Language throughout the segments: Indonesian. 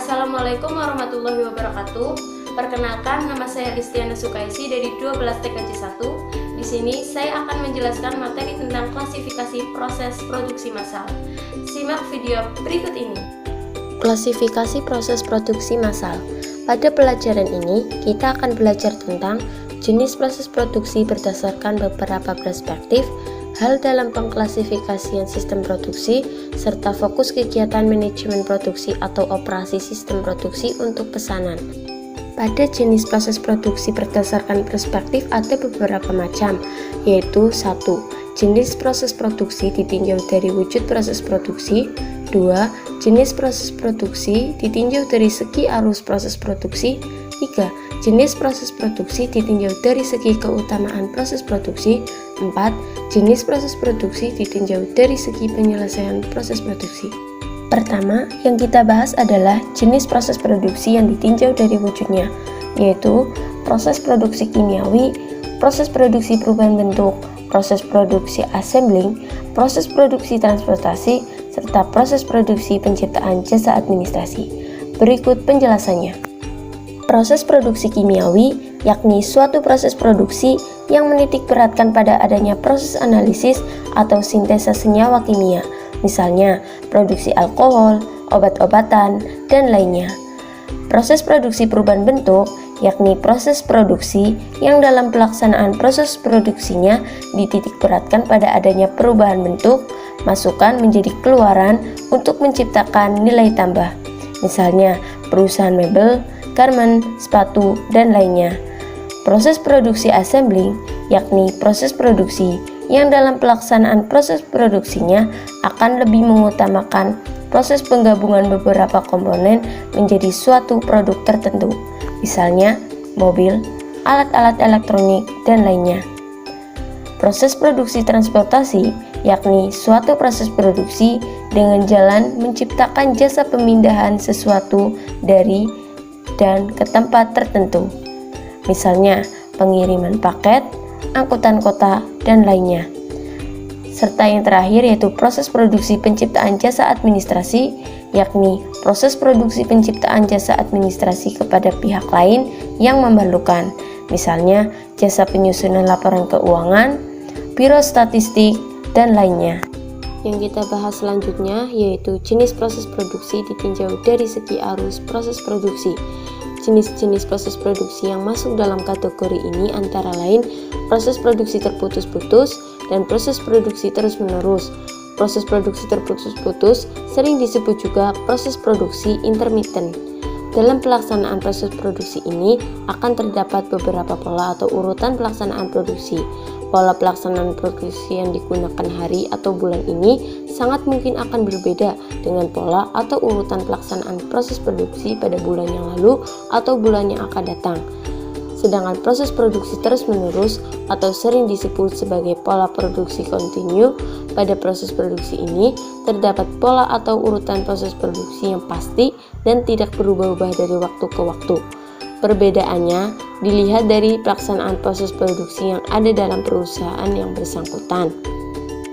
Assalamualaikum warahmatullahi wabarakatuh. Perkenalkan, nama saya Listiana Sukaisi dari 12 TKJ 1. Di sini saya akan menjelaskan materi tentang klasifikasi proses produksi massal. Simak video berikut ini. Klasifikasi proses produksi massal. Pada pelajaran ini, kita akan belajar tentang jenis proses produksi berdasarkan beberapa perspektif, hal dalam pengklasifikasian sistem produksi, serta fokus kegiatan manajemen produksi atau operasi sistem produksi untuk pesanan. Pada jenis proses produksi berdasarkan perspektif ada beberapa macam, yaitu 1. Jenis proses produksi ditinjau dari wujud proses produksi. 2. Jenis proses produksi ditinjau dari segi arus proses produksi. 3. Jenis proses produksi ditinjau dari segi keutamaan proses produksi. 4. Jenis proses produksi ditinjau dari segi penyelesaian proses produksi. Pertama, yang kita bahas adalah jenis proses produksi yang ditinjau dari wujudnya, yaitu proses produksi kimiawi, proses produksi perubahan bentuk, proses produksi assembling, proses produksi transportasi, serta proses produksi penciptaan jasa administrasi. Berikut penjelasannya. Proses produksi kimiawi yakni suatu proses produksi yang menitik beratkan pada adanya proses analisis atau sintesa senyawa kimia, misalnya produksi alkohol, obat-obatan, dan lainnya. Proses produksi perubahan bentuk yakni proses produksi yang dalam pelaksanaan proses produksinya dititik beratkan pada adanya perubahan bentuk, masukan menjadi keluaran untuk menciptakan nilai tambah, misalnya perusahaan mebel, garmen, sepatu, dan lainnya. Proses produksi assembling yakni proses produksi yang dalam pelaksanaan proses produksinya akan lebih mengutamakan proses penggabungan beberapa komponen menjadi suatu produk tertentu, misalnya mobil, alat-alat elektronik, dan lainnya. Proses produksi transportasi yakni suatu proses produksi dengan jalan menciptakan jasa pemindahan sesuatu dari dan ke tempat tertentu, misalnya pengiriman paket, angkutan kota, dan lainnya. Serta yang terakhir yaitu proses produksi penciptaan jasa administrasi, yakni proses produksi penciptaan jasa administrasi kepada pihak lain yang memerlukan, misalnya jasa penyusunan laporan keuangan, biro statistik, dan lainnya. Yang kita bahas selanjutnya yaitu jenis proses produksi ditinjau dari segi arus proses produksi. Jenis-jenis proses produksi yang masuk dalam kategori ini antara lain proses produksi terputus-putus dan proses produksi terus-menerus. Proses produksi terputus-putus sering disebut juga proses produksi intermittent. Dalam pelaksanaan proses produksi ini akan terdapat beberapa pola atau urutan pelaksanaan produksi. Pola pelaksanaan produksi yang digunakan hari atau bulan ini sangat mungkin akan berbeda dengan pola atau urutan pelaksanaan proses produksi pada bulan yang lalu atau bulan yang akan datang. Sedangkan proses produksi terus-menerus atau sering disebut sebagai pola produksi kontinu, pada proses produksi ini terdapat pola atau urutan proses produksi yang pasti dan tidak berubah-ubah dari waktu ke waktu. Perbedaannya dilihat dari pelaksanaan proses produksi yang ada dalam perusahaan yang bersangkutan.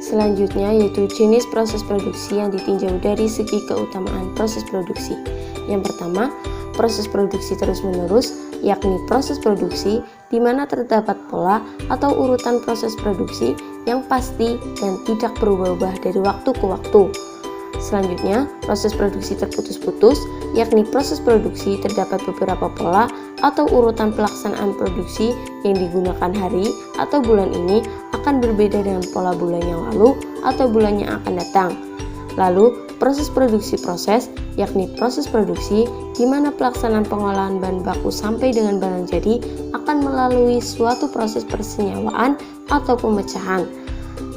Selanjutnya yaitu jenis proses produksi yang ditinjau dari segi keutamaan proses produksi. Yang pertama, proses produksi terus-menerus yakni proses produksi di mana terdapat pola atau urutan proses produksi yang pasti dan tidak berubah-ubah dari waktu ke waktu. Selanjutnya, proses produksi terputus-putus yakni proses produksi terdapat beberapa pola atau urutan pelaksanaan produksi yang digunakan hari atau bulan ini akan berbeda dengan pola bulan yang lalu atau bulan yang akan datang. Lalu, proses produksi proses yakni proses produksi di mana pelaksanaan pengolahan bahan baku sampai dengan barang jadi akan melalui suatu proses persenyawaan atau pemecahan.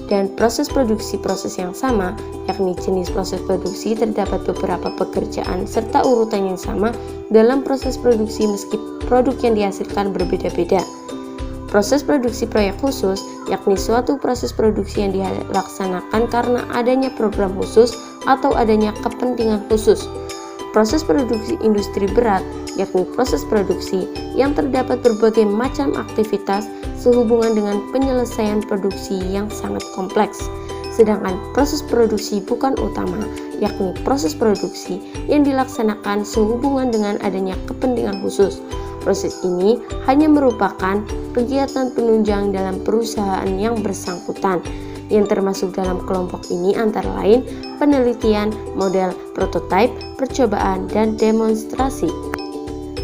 Dan proses produksi proses yang sama yakni jenis proses produksi terdapat beberapa pekerjaan serta urutan yang sama dalam proses produksi meski produk yang dihasilkan berbeda-beda. Proses produksi proyek khusus yakni suatu proses produksi yang dilaksanakan karena adanya program khusus atau adanya kepentingan khusus. Proses produksi industri berat yakni proses produksi yang terdapat berbagai macam aktivitas sehubungan dengan penyelesaian produksi yang sangat kompleks. sedangkan proses produksi bukan utama, yakni proses produksi yang dilaksanakan sehubungan dengan adanya kepentingan khusus. Proses ini hanya merupakan kegiatan penunjang dalam perusahaan yang bersangkutan. Yang termasuk dalam kelompok ini antara lain penelitian, model, prototipe, percobaan, dan demonstrasi.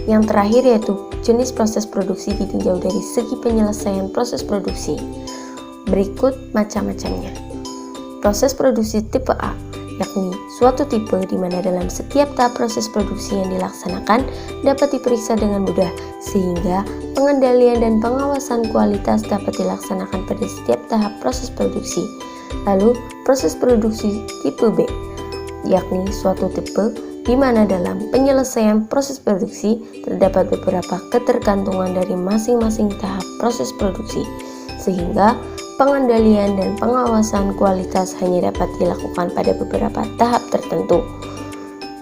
Yang terakhir yaitu jenis proses produksi ditinjau dari segi penyelesaian proses produksi. Berikut macam-macamnya. Proses produksi tipe A, yakni suatu tipe di mana dalam setiap tahap proses produksi yang dilaksanakan dapat diperiksa dengan mudah, sehingga pengendalian dan pengawasan kualitas dapat dilaksanakan pada setiap tahap proses produksi. Lalu, proses produksi tipe B, yakni suatu tipe di mana dalam penyelesaian proses produksi terdapat beberapa ketergantungan dari masing-masing tahap proses produksi, sehingga pengendalian dan pengawasan kualitas hanya dapat dilakukan pada beberapa tahap tertentu.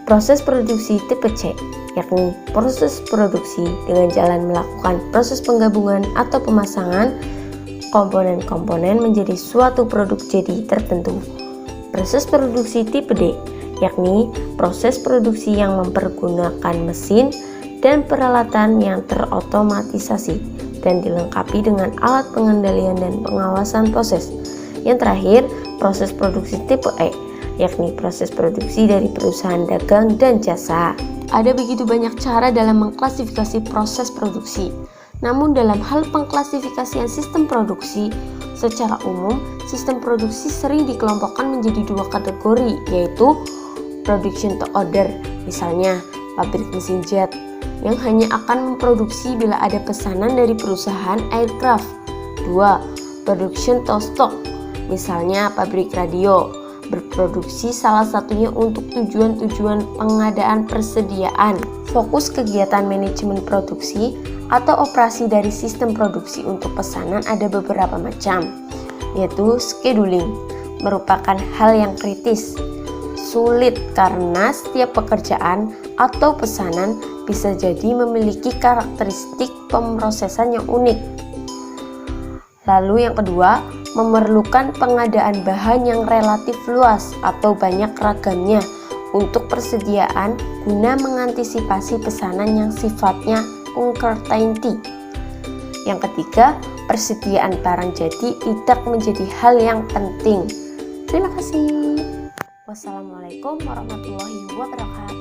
Proses produksi tipe C, yakni proses produksi dengan jalan melakukan proses penggabungan atau pemasangan komponen-komponen menjadi suatu produk jadi tertentu. Proses produksi tipe D, yakni proses produksi yang mempergunakan mesin dan peralatan yang terotomatisasi dan dilengkapi dengan alat pengendalian dan pengawasan proses. Yang terakhir, proses produksi tipe E, yakni proses produksi dari perusahaan dagang dan jasa. Ada begitu banyak cara dalam mengklasifikasi proses produksi. Namun dalam hal pengklasifikasian sistem produksi, secara umum, sistem produksi sering dikelompokkan menjadi dua kategori, yaitu production to order, misalnya pabrik mesin jet, yang hanya akan memproduksi bila ada pesanan dari perusahaan aircraft. 2. Production to stock, misalnya pabrik radio, berproduksi salah satunya untuk tujuan-tujuan pengadaan persediaan. Fokus kegiatan manajemen produksi atau operasi dari sistem produksi untuk pesanan ada beberapa macam, yaitu scheduling, merupakan hal yang kritis, sulit karena setiap pekerjaan atau pesanan bisa jadi memiliki karakteristik pemrosesan yang unik. Lalu yang kedua, memerlukan pengadaan bahan yang relatif luas atau banyak ragamnya untuk persediaan guna mengantisipasi pesanan yang sifatnya uncertainty. Yang ketiga, persediaan barang jadi tidak menjadi hal yang penting. Terima kasih. Wassalamualaikum warahmatullahi wabarakatuh.